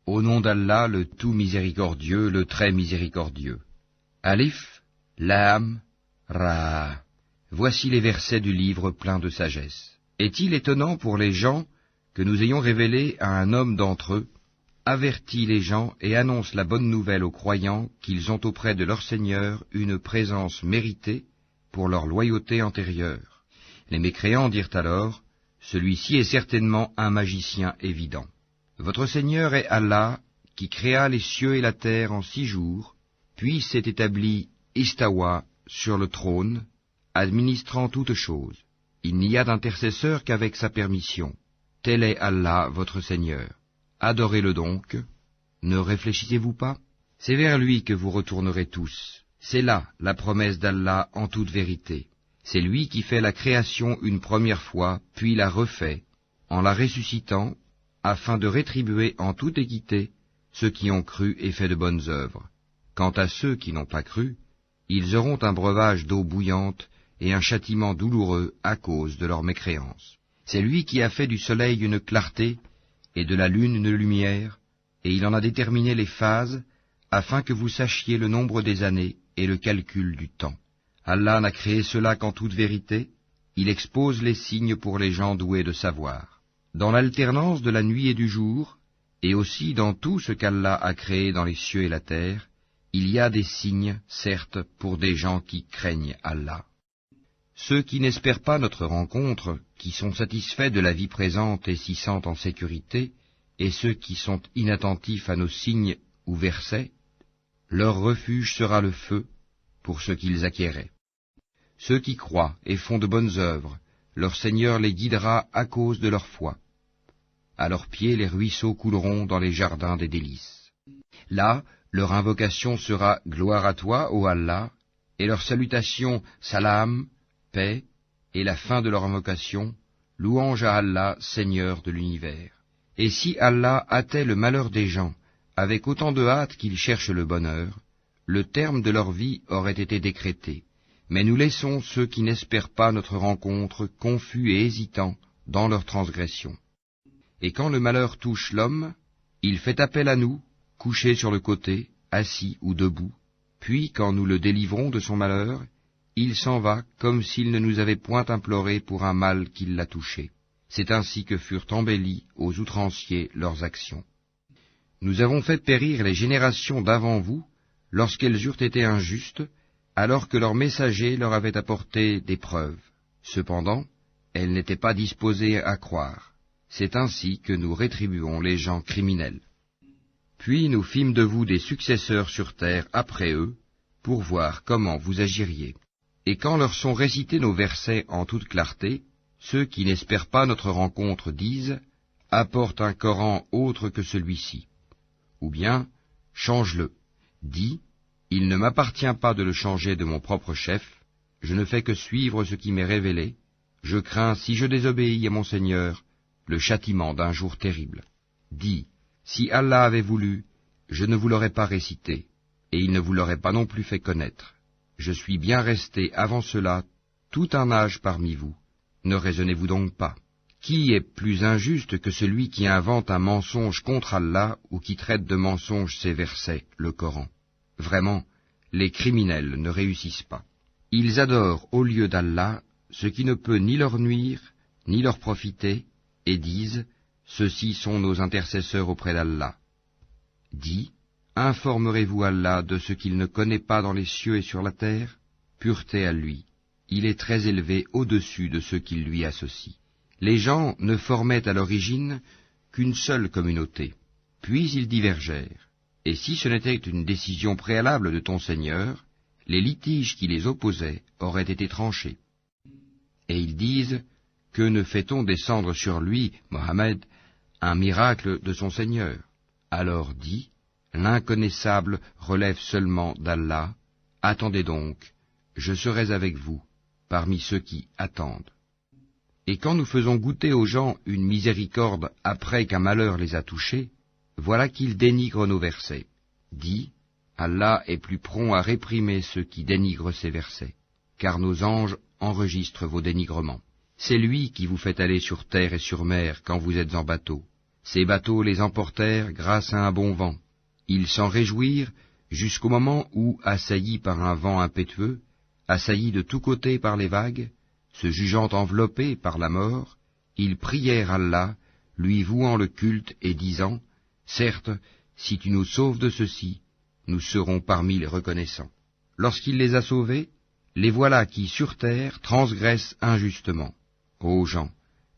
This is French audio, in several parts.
Au nom d'Allah, le tout miséricordieux, le très miséricordieux. Alif, Lam, Ra. Voici les versets du livre plein de sagesse. Est-il étonnant pour les gens que nous ayons révélé à un homme d'entre eux, avertit les gens et annonce la bonne nouvelle aux croyants qu'ils ont auprès de leur Seigneur une présence méritée pour leur loyauté antérieure. Les mécréants dirent alors, celui-ci est certainement un magicien évident. Votre Seigneur est Allah, qui créa les cieux et la terre en 6 jours, puis s'est établi Istawa sur le trône, administrant toutes choses. Il n'y a d'intercesseur qu'avec sa permission. Tel est Allah, votre Seigneur. Adorez-le donc. Ne réfléchissez-vous pas? C'est vers lui que vous retournerez tous. C'est là la promesse d'Allah en toute vérité. C'est lui qui fait la création une première fois, puis la refait, en la ressuscitant, afin de rétribuer en toute équité ceux qui ont cru et fait de bonnes œuvres. Quant à ceux qui n'ont pas cru, ils auront un breuvage d'eau bouillante et un châtiment douloureux à cause de leur mécréance. C'est lui qui a fait du soleil une clarté et de la lune une lumière, et il en a déterminé les phases, afin que vous sachiez le nombre des années et le calcul du temps. Allah n'a créé cela qu'en toute vérité, il expose les signes pour les gens doués de savoir. Dans l'alternance de la nuit et du jour, et aussi dans tout ce qu'Allah a créé dans les cieux et la terre, il y a des signes, certes, pour des gens qui craignent Allah. Ceux qui n'espèrent pas notre rencontre, qui sont satisfaits de la vie présente et s'y sentent en sécurité, et ceux qui sont inattentifs à nos signes ou versets, leur refuge sera le feu pour ce qu'ils acquéraient. Ceux qui croient et font de bonnes œuvres, leur Seigneur les guidera à cause de leur foi. À leurs pieds les ruisseaux couleront dans les jardins des délices. Là, leur invocation sera « Gloire à toi, ô Allah », et leur salutation « Salam », paix, et la fin de leur invocation, louange à Allah, Seigneur de l'univers. Et si Allah hâtait le malheur des gens, avec autant de hâte qu'ils cherchent le bonheur, le terme de leur vie aurait été décrété. Mais nous laissons ceux qui n'espèrent pas notre rencontre confus et hésitants dans leur transgression. Et quand le malheur touche l'homme, il fait appel à nous, couché sur le côté, assis ou debout, puis quand nous le délivrons de son malheur, il s'en va comme s'il ne nous avait point imploré pour un mal qui l'a touché. C'est ainsi que furent embellies aux outranciers leurs actions. Nous avons fait périr les générations d'avant vous, lorsqu'elles eurent été injustes, alors que leurs messagers leur avaient apporté des preuves. Cependant, elles n'étaient pas disposées à croire. C'est ainsi que nous rétribuons les gens criminels. Puis nous fîmes de vous des successeurs sur terre après eux, pour voir comment vous agiriez. Et quand leur sont récités nos versets en toute clarté, ceux qui n'espèrent pas notre rencontre disent « Apporte un Coran autre que celui-ci » ou bien « Change-le ». Dis « Il ne m'appartient pas de le changer de mon propre chef, je ne fais que suivre ce qui m'est révélé, je crains, si je désobéis à mon Seigneur, le châtiment d'un jour terrible. » Dis « Si Allah avait voulu, je ne vous l'aurais pas récité, et il ne vous l'aurait pas non plus fait connaître. Je suis bien resté avant cela tout un âge parmi vous. Ne raisonnez-vous donc pas. Qui est plus injuste que celui qui invente un mensonge contre Allah ou qui traite de mensonge ses versets, le Coran? Vraiment, les criminels ne réussissent pas. Ils adorent au lieu d'Allah ce qui ne peut ni leur nuire, ni leur profiter, et disent « Ceux-ci sont nos intercesseurs auprès d'Allah ». Dis « Informerez-vous Allah de ce qu'il ne connaît pas dans les cieux et sur la terre? Pureté à lui. Il est très élevé au-dessus de ceux qui lui associent. » Les gens ne formaient à l'origine qu'une seule communauté, puis ils divergèrent. Et si ce n'était une décision préalable de ton Seigneur, les litiges qui les opposaient auraient été tranchés. Et ils disent, que ne fait-on descendre sur lui, Mohammed, un miracle de son Seigneur? Alors dis, l'inconnaissable relève seulement d'Allah, attendez donc, je serai avec vous, parmi ceux qui attendent. Et quand nous faisons goûter aux gens une miséricorde après qu'un malheur les a touchés, voilà qu'ils dénigrent nos versets. Dis, Allah est plus prompt à réprimer ceux qui dénigrent ses versets, car nos anges enregistrent vos dénigrements. C'est lui qui vous fait aller sur terre et sur mer quand vous êtes en bateau. Ces bateaux les emportèrent grâce à un bon vent. Ils s'en réjouirent jusqu'au moment où, assaillis par un vent impétueux, assaillis de tous côtés par les vagues, se jugeant enveloppés par la mort, ils prièrent Allah, lui vouant le culte et disant, « Certes, si tu nous sauves de ceci, nous serons parmi les reconnaissants. » Lorsqu'il les a sauvés, les voilà qui, sur terre, transgressent injustement. Ô gens,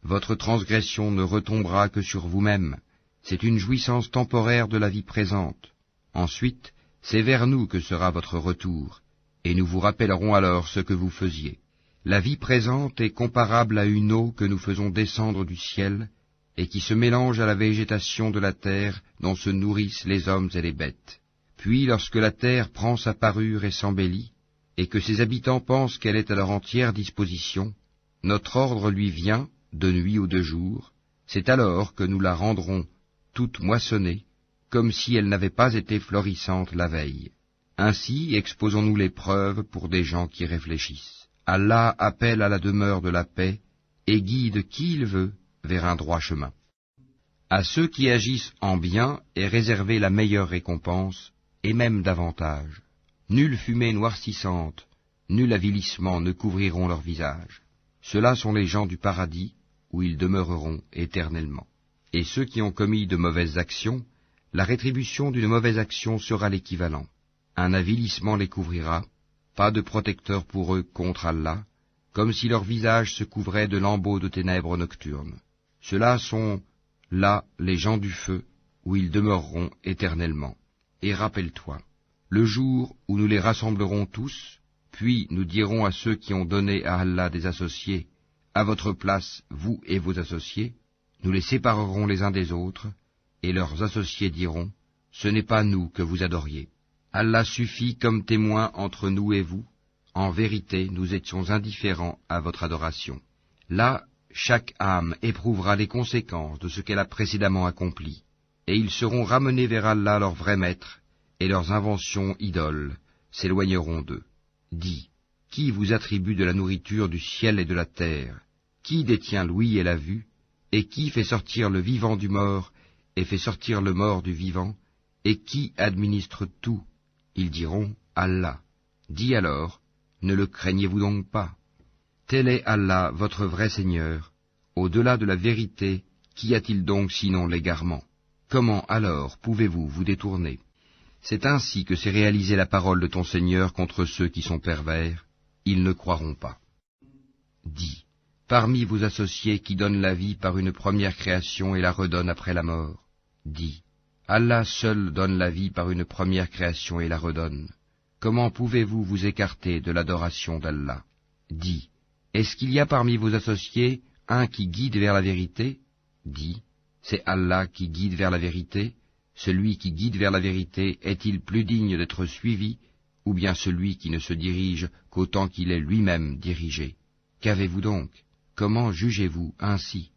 votre transgression ne retombera que sur vous-même, c'est une jouissance temporaire de la vie présente. Ensuite, c'est vers nous que sera votre retour, et nous vous rappellerons alors ce que vous faisiez. La vie présente est comparable à une eau que nous faisons descendre du ciel, et qui se mélange à la végétation de la terre dont se nourrissent les hommes et les bêtes. Puis, lorsque la terre prend sa parure et s'embellit, et que ses habitants pensent qu'elle est à leur entière disposition, notre ordre lui vient, de nuit ou de jour, c'est alors que nous la rendrons toute moissonnée, comme si elle n'avait pas été florissante la veille. Ainsi exposons-nous les preuves pour des gens qui réfléchissent. Allah appelle à la demeure de la paix et guide qui il veut vers un droit chemin. À ceux qui agissent en bien est réservée la meilleure récompense, et même davantage. Nulle fumée noircissante, nul avilissement ne couvriront leur visage. Ceux-là sont les gens du paradis, où ils demeureront éternellement. Et ceux qui ont commis de mauvaises actions, la rétribution d'une mauvaise action sera l'équivalent. Un avilissement les couvrira, pas de protecteur pour eux contre Allah, comme si leur visage se couvrait de lambeaux de ténèbres nocturnes. Ceux-là sont, là, les gens du feu, où ils demeureront éternellement. Et rappelle-toi, le jour où nous les rassemblerons tous, puis nous dirons à ceux qui ont donné à Allah des associés, à votre place, vous et vos associés, nous les séparerons les uns des autres, et leurs associés diront, ce n'est pas nous que vous adoriez. Allah suffit comme témoin entre nous et vous, en vérité nous étions indifférents à votre adoration. Là, chaque âme éprouvera les conséquences de ce qu'elle a précédemment accompli, et ils seront ramenés vers Allah leur vrai maître, et leurs inventions idoles s'éloigneront d'eux. Dis, qui vous attribue de la nourriture du ciel et de la terre? Qui détient l'ouïe et la vue? Et qui fait sortir le vivant du mort, et fait sortir le mort du vivant? Et qui administre tout? Ils diront, Allah. Dis alors, ne le craignez-vous donc pas? Tel est Allah, votre vrai Seigneur. Au-delà de la vérité, qu'y a-t-il donc sinon l'égarement? Comment alors pouvez-vous vous détourner? C'est ainsi que s'est réalisée la parole de ton Seigneur contre ceux qui sont pervers. Ils ne croiront pas. Dis, parmi vos associés qui donnent la vie par une première création et la redonnent après la mort, dis, Allah seul donne la vie par une première création et la redonne. Comment pouvez-vous vous écarter de l'adoration d'Allah? Dis, est-ce qu'il y a parmi vos associés un qui guide vers la vérité? Dis, c'est Allah qui guide vers la vérité. Celui qui guide vers la vérité est-il plus digne d'être suivi, ou bien celui qui ne se dirige qu'autant qu'il est lui-même dirigé? Qu'avez-vous donc? Comment jugez-vous ainsi?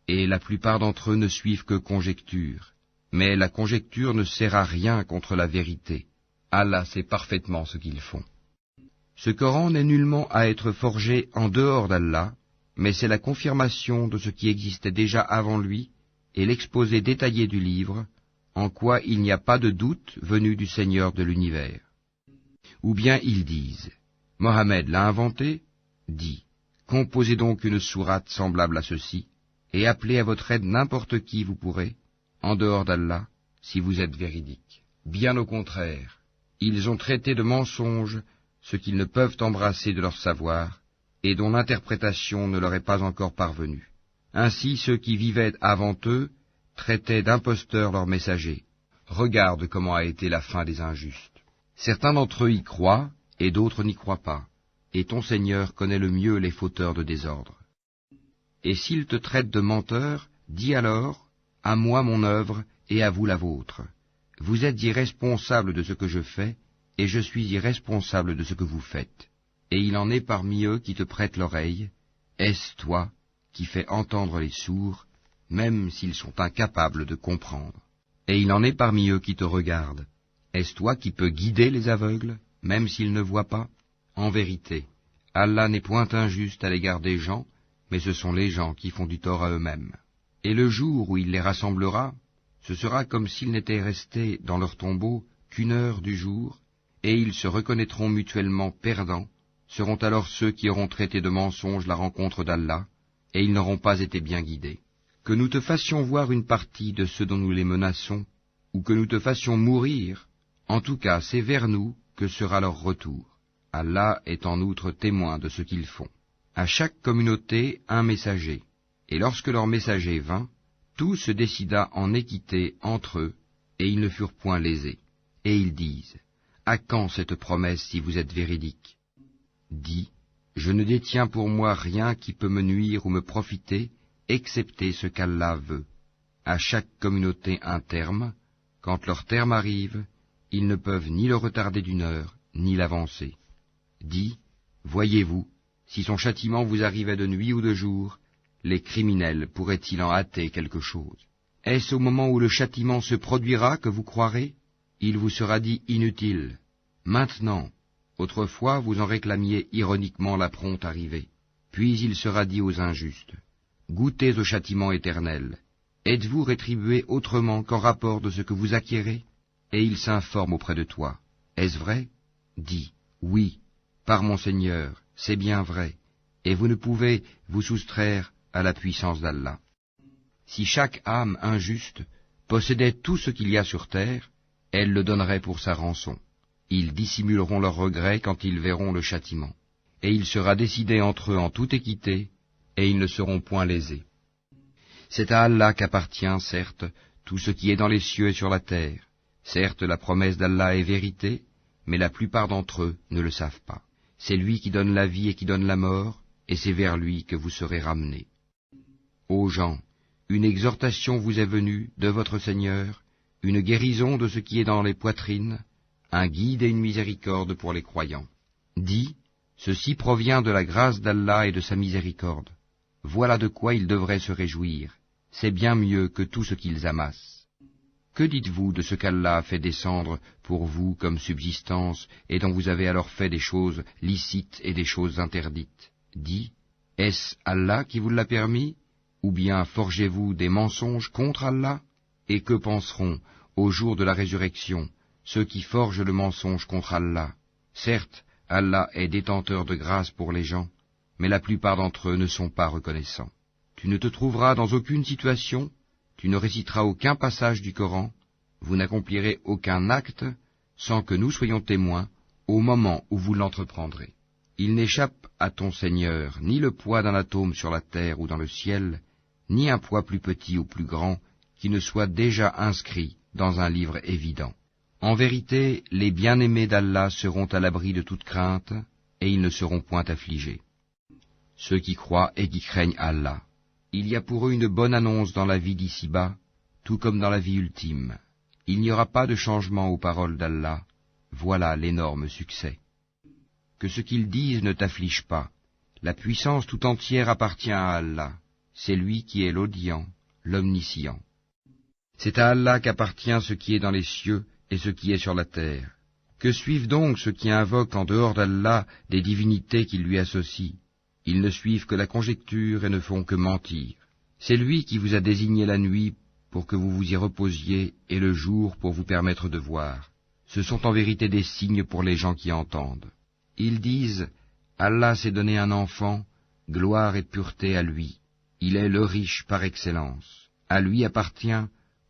Et la plupart d'entre eux ne suivent que conjecture, mais la conjecture ne sert à rien contre la vérité. Allah sait parfaitement ce qu'ils font. Ce Coran n'est nullement à être forgé en dehors d'Allah, mais c'est la confirmation de ce qui existait déjà avant lui et l'exposé détaillé du livre, en quoi il n'y a pas de doute venu du Seigneur de l'univers. Ou bien ils disent, Mohammed l'a inventé? Dis, composez donc une sourate semblable à ceci, et appelez à votre aide n'importe qui vous pourrez, en dehors d'Allah, si vous êtes véridique. Bien au contraire, ils ont traité de mensonge ce qu'ils ne peuvent embrasser de leur savoir, et dont l'interprétation ne leur est pas encore parvenue. Ainsi ceux qui vivaient avant eux traitaient d'imposteurs leurs messagers. Regarde comment a été la fin des injustes. Certains d'entre eux y croient, et d'autres n'y croient pas, et ton Seigneur connaît le mieux les fauteurs de désordre. Et s'ils te traitent de menteur, dis alors, à moi mon œuvre, et à vous la vôtre. Vous êtes irresponsables de ce que je fais, et je suis irresponsable de ce que vous faites. Et il en est parmi eux qui te prêtent l'oreille. Est-ce toi qui fais entendre les sourds, même s'ils sont incapables de comprendre? Et il en est parmi eux qui te regardent. Est-ce toi qui peux guider les aveugles, même s'ils ne voient pas? En vérité, Allah n'est point injuste à l'égard des gens, mais ce sont les gens qui font du tort à eux-mêmes. Et le jour où il les rassemblera, ce sera comme s'ils n'étaient restés dans leur tombeau qu'1 heure du jour, et ils se reconnaîtront mutuellement perdants, seront alors ceux qui auront traité de mensonge la rencontre d'Allah, et ils n'auront pas été bien guidés. Que nous te fassions voir une partie de ceux dont nous les menaçons, ou que nous te fassions mourir, en tout cas c'est vers nous que sera leur retour. Allah est en outre témoin de ce qu'ils font. À chaque communauté un messager, et lorsque leur messager vint, tout se décida en équité entre eux, et ils ne furent point lésés. Et ils disent, à quand cette promesse si vous êtes véridique? Dis, je ne détiens pour moi rien qui peut me nuire ou me profiter, excepté ce qu'Allah veut. À chaque communauté un terme, quand leur terme arrive, ils ne peuvent ni le retarder d'1 heure, ni l'avancer. Dis, voyez-vous, si son châtiment vous arrivait de nuit ou de jour, les criminels pourraient-ils en hâter quelque chose? Est-ce au moment où le châtiment se produira que vous croirez? Il vous sera dit inutile. Maintenant, autrefois vous en réclamiez ironiquement la prompte arrivée. Puis il sera dit aux injustes, goûtez au châtiment éternel. Êtes-vous rétribués autrement qu'en rapport de ce que vous acquérez? Et ils s'informent auprès de toi. Est-ce vrai? Dis, oui, par mon Seigneur, c'est bien vrai, et vous ne pouvez vous soustraire à la puissance d'Allah. Si chaque âme injuste possédait tout ce qu'il y a sur terre, elle le donnerait pour sa rançon. Ils dissimuleront leurs regrets quand ils verront le châtiment. Et il sera décidé entre eux en toute équité, et ils ne seront point lésés. C'est à Allah qu'appartient, certes, tout ce qui est dans les cieux et sur la terre. Certes, la promesse d'Allah est vérité, mais la plupart d'entre eux ne le savent pas. C'est lui qui donne la vie et qui donne la mort, et c'est vers lui que vous serez ramenés. Ô gens, une exhortation vous est venue de votre Seigneur, une guérison de ce qui est dans les poitrines, un guide et une miséricorde pour les croyants. Dis, ceci provient de la grâce d'Allah et de sa miséricorde. Voilà de quoi ils devraient se réjouir. C'est bien mieux que tout ce qu'ils amassent. Que dites-vous de ce qu'Allah a fait descendre pour vous comme subsistance, et dont vous avez alors fait des choses licites et des choses interdites? Dis, est-ce Allah qui vous l'a permis? Ou bien forgez-vous des mensonges contre Allah? Et que penseront, au jour de la résurrection, ceux qui forgent le mensonge contre Allah? Certes, Allah est détenteur de grâce pour les gens, mais la plupart d'entre eux ne sont pas reconnaissants. Tu ne te trouveras dans aucune situation, tu ne réciteras aucun passage du Coran, vous n'accomplirez aucun acte, sans que nous soyons témoins, au moment où vous l'entreprendrez. Il n'échappe à ton Seigneur ni le poids d'un atome sur la terre ou dans le ciel, ni un poids plus petit ou plus grand, qui ne soit déjà inscrit dans un livre évident. En vérité, les bien-aimés d'Allah seront à l'abri de toute crainte, et ils ne seront point affligés. Ceux qui croient et qui craignent Allah, il y a pour eux une bonne annonce dans la vie d'ici-bas, tout comme dans la vie ultime. Il n'y aura pas de changement aux paroles d'Allah, voilà l'énorme succès. Que ce qu'ils disent ne t'afflige pas, la puissance tout entière appartient à Allah, c'est lui qui est l'audient, l'omniscient. C'est à Allah qu'appartient ce qui est dans les cieux et ce qui est sur la terre. Que suivent donc ceux qui invoquent en dehors d'Allah des divinités qui lui associent? Ils ne suivent que la conjecture et ne font que mentir. C'est lui qui vous a désigné la nuit pour que vous vous y reposiez et le jour pour vous permettre de voir. Ce sont en vérité des signes pour les gens qui entendent. Ils disent, Allah s'est donné un enfant, gloire et pureté à lui. Il est le riche par excellence. À lui appartient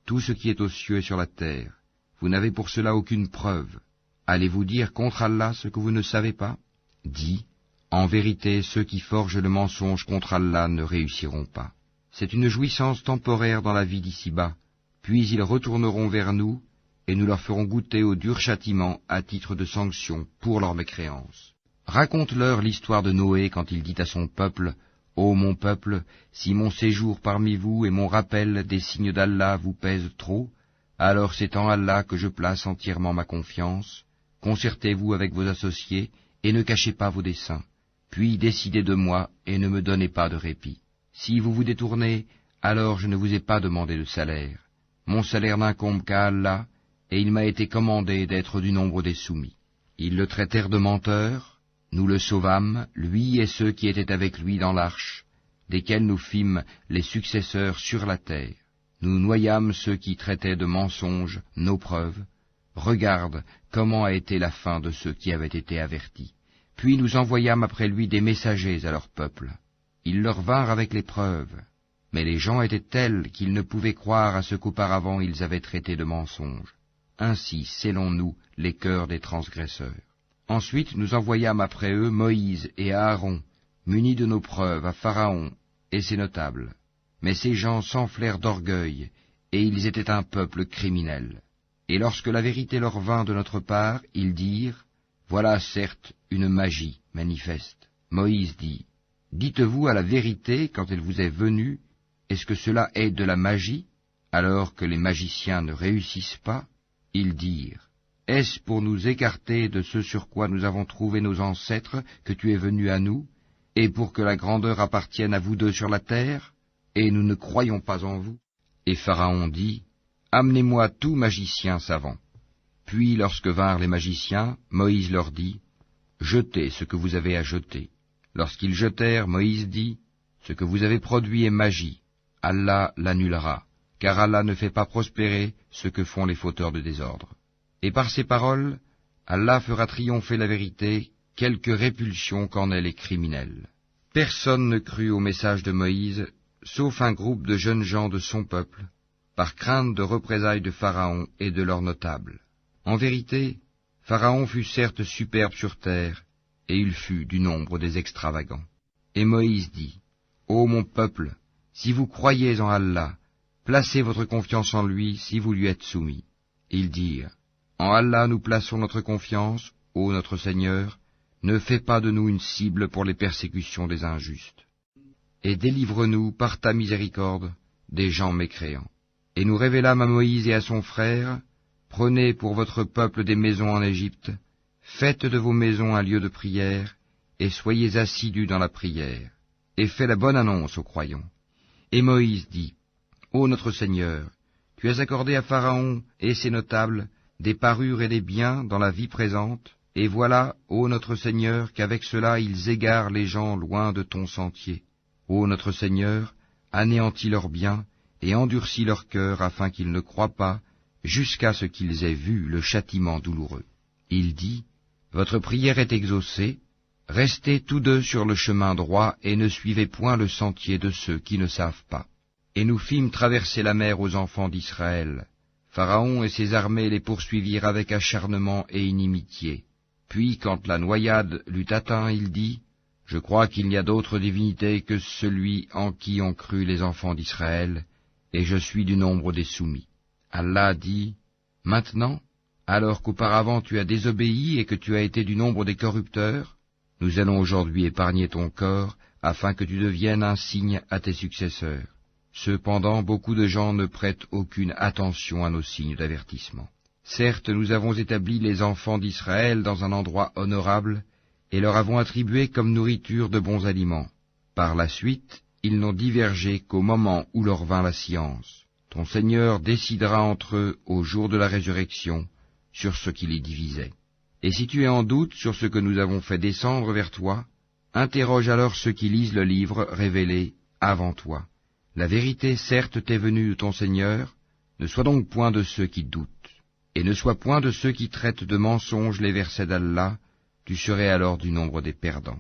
tout ce qui est aux cieux et sur la terre. Vous n'avez pour cela aucune preuve. Allez-vous dire contre Allah ce que vous ne savez pas? Dis, en vérité, ceux qui forgent le mensonge contre Allah ne réussiront pas. C'est une jouissance temporaire dans la vie d'ici-bas, puis ils retourneront vers nous, et nous leur ferons goûter au dur châtiment à titre de sanction pour leur mécréance. Raconte-leur l'histoire de Noé quand il dit à son peuple, « Ô mon peuple, si mon séjour parmi vous et mon rappel des signes d'Allah vous pèsent trop, alors c'est en Allah que je place entièrement ma confiance. Concertez-vous avec vos associés et ne cachez pas vos desseins. Puis décidez de moi et ne me donnez pas de répit. Si vous vous détournez, alors je ne vous ai pas demandé de salaire. Mon salaire n'incombe qu'à Allah, et il m'a été commandé d'être du nombre des soumis. » Ils le traitèrent de menteur, nous le sauvâmes, lui et ceux qui étaient avec lui dans l'arche, desquels nous fîmes les successeurs sur la terre. Nous noyâmes ceux qui traitaient de mensonges nos preuves. Regarde comment a été la fin de ceux qui avaient été avertis. Puis nous envoyâmes après lui des messagers à leur peuple. Ils leur vinrent avec les preuves. Mais les gens étaient tels qu'ils ne pouvaient croire à ce qu'auparavant ils avaient traité de mensonges. Ainsi scellons-nous les cœurs des transgresseurs. Ensuite nous envoyâmes après eux Moïse et Aaron, munis de nos preuves, à Pharaon et ses notables. Mais ces gens s'enflèrent d'orgueil, et ils étaient un peuple criminel. Et lorsque la vérité leur vint de notre part, ils dirent, « Voilà certes une magie manifeste. » Moïse dit, « Dites-vous à la vérité quand elle vous est venue, est-ce que cela est de la magie, alors que les magiciens ne réussissent pas ?» Ils dirent, « Est-ce pour nous écarter de ce sur quoi nous avons trouvé nos ancêtres que tu es venu à nous, et pour que la grandeur appartienne à vous deux sur la terre, et nous ne croyons pas en vous ?» Et Pharaon dit, « Amenez-moi tout magicien savant. » Puis lorsque vinrent les magiciens, Moïse leur dit, « Jetez ce que vous avez à jeter. » Lorsqu'ils jetèrent, Moïse dit, « Ce que vous avez produit est magie. Allah l'annulera, car Allah ne fait pas prospérer ce que font les fauteurs de désordre. » Et par ces paroles, Allah fera triompher la vérité, quelque répulsion qu'en aient les criminels. Personne ne crut au message de Moïse, sauf un groupe de jeunes gens de son peuple, par crainte de représailles de Pharaon et de leurs notables. En vérité, Pharaon fut certes superbe sur terre, et il fut du nombre des extravagants. Et Moïse dit, « Ô mon peuple, si vous croyez en Allah, placez votre confiance en lui si vous lui êtes soumis. » Ils dirent, « En Allah nous plaçons notre confiance, ô notre Seigneur, ne fais pas de nous une cible pour les persécutions des injustes. Et délivre-nous par ta miséricorde des gens mécréants. » Et nous révélâmes à Moïse et à son frère, « Prenez pour votre peuple des maisons en Égypte, faites de vos maisons un lieu de prière, et soyez assidus dans la prière, et faites la bonne annonce aux croyants. » Et Moïse dit, « Ô notre Seigneur, tu as accordé à Pharaon et ses notables des parures et des biens dans la vie présente, et voilà, ô notre Seigneur, qu'avec cela ils égarent les gens loin de ton sentier. Ô notre Seigneur, anéantis leurs biens, et endurcis leur cœur afin qu'ils ne croient pas, jusqu'à ce qu'ils aient vu le châtiment douloureux. » Il dit, « Votre prière est exaucée, restez tous deux sur le chemin droit et ne suivez point le sentier de ceux qui ne savent pas. » Et nous fîmes traverser la mer aux enfants d'Israël. Pharaon et ses armées les poursuivirent avec acharnement et inimitié. Puis, quand la noyade l'eut atteint, il dit, « Je crois qu'il n'y a d'autre divinité que celui en qui ont cru les enfants d'Israël, et je suis du nombre des soumis. » Allah dit, « Maintenant, alors qu'auparavant tu as désobéi et que tu as été du nombre des corrupteurs, nous allons aujourd'hui épargner ton corps, afin que tu deviennes un signe à tes successeurs. Cependant, beaucoup de gens ne prêtent aucune attention à nos signes d'avertissement. Certes, nous avons établi les enfants d'Israël dans un endroit honorable, et leur avons attribué comme nourriture de bons aliments. Par la suite, ils n'ont divergé qu'au moment où leur vint la science. Ton Seigneur décidera entre eux au jour de la résurrection sur ce qui les divisait. Et si tu es en doute sur ce que nous avons fait descendre vers toi, interroge alors ceux qui lisent le livre révélé avant toi. La vérité certes t'est venue de ton Seigneur, ne sois donc point de ceux qui doutent, et ne sois point de ceux qui traitent de mensonges les versets d'Allah, tu serais alors du nombre des perdants.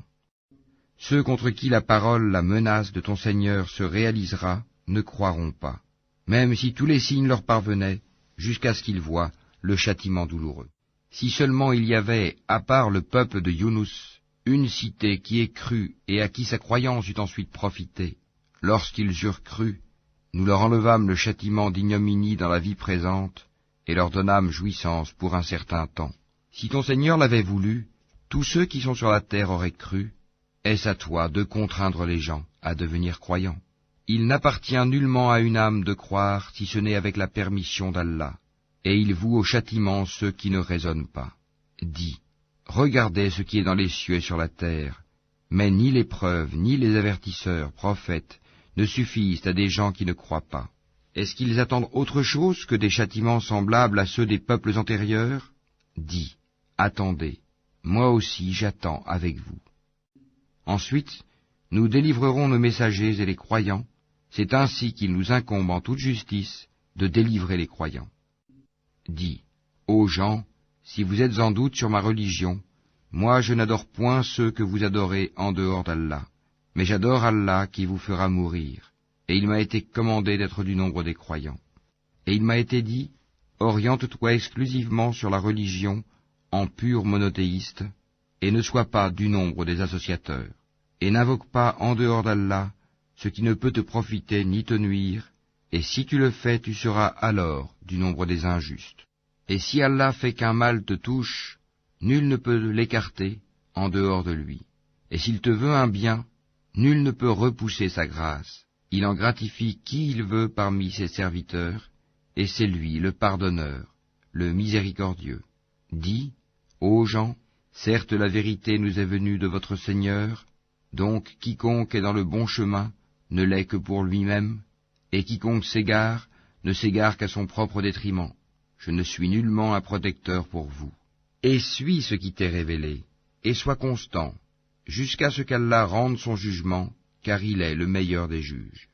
Ceux contre qui la parole, la menace de ton Seigneur se réalisera, ne croiront pas, même si tous les signes leur parvenaient, jusqu'à ce qu'ils voient le châtiment douloureux. Si seulement il y avait, à part le peuple de Younous, une cité qui ait cru et à qui sa croyance eût ensuite profité, lorsqu'ils eurent cru, nous leur enlevâmes le châtiment d'ignominie dans la vie présente, et leur donnâmes jouissance pour un certain temps. Si ton Seigneur l'avait voulu, tous ceux qui sont sur la terre auraient cru. Est-ce à toi de contraindre les gens à devenir croyants? Il n'appartient nullement à une âme de croire si ce n'est avec la permission d'Allah, et il voue au châtiment ceux qui ne raisonnent pas. Dis, regardez ce qui est dans les cieux et sur la terre, mais ni les preuves, ni les avertisseurs, prophètes, ne suffisent à des gens qui ne croient pas. Est-ce qu'ils attendent autre chose que des châtiments semblables à ceux des peuples antérieurs? Dis, attendez, moi aussi j'attends avec vous. Ensuite, Nous délivrerons nos messagers et les croyants. C'est ainsi qu'il nous incombe en toute justice de délivrer les croyants. Dis, ô gens, si vous êtes en doute sur ma religion, moi je n'adore point ceux que vous adorez en dehors d'Allah, mais j'adore Allah qui vous fera mourir, et il m'a été commandé d'être du nombre des croyants. Et il m'a été dit, oriente-toi exclusivement sur la religion en pur monothéiste, et ne sois pas du nombre des associateurs, et n'invoque pas en dehors d'Allah ce qui ne peut te profiter ni te nuire, et si tu le fais, tu seras alors du nombre des injustes. Et si Allah fait qu'un mal te touche, nul ne peut l'écarter en dehors de lui. Et s'il te veut un bien, nul ne peut repousser sa grâce. Il en gratifie qui il veut parmi ses serviteurs, et c'est lui le pardonneur, le miséricordieux. Dis, ô gens, certes la vérité nous est venue de votre Seigneur, donc quiconque est dans le bon chemin ne l'est que pour lui-même, et quiconque s'égare ne s'égare qu'à son propre détriment. Je ne suis nullement un protecteur pour vous. Et suis ce qui t'est révélé, et sois constant, jusqu'à ce qu'Allah rende son jugement, car il est le meilleur des juges.